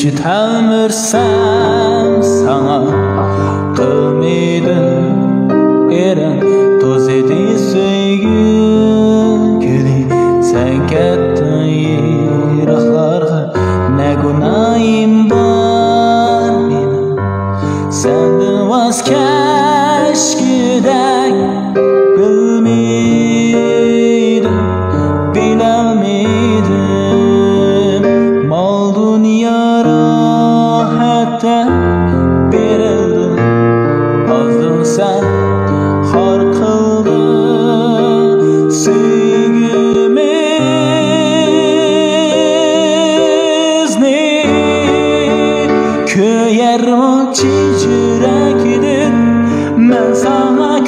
gülçü tanırsam sana kılmaydım eren toz edi söygü gülü sen kettin yiraklarga ne günahim var benim senden vazgeçgidek bilmeydim bilemedim mal dünya rahatta berildi azdın sen har kıldın sevgimizni köyermoqchi yurakdim men sana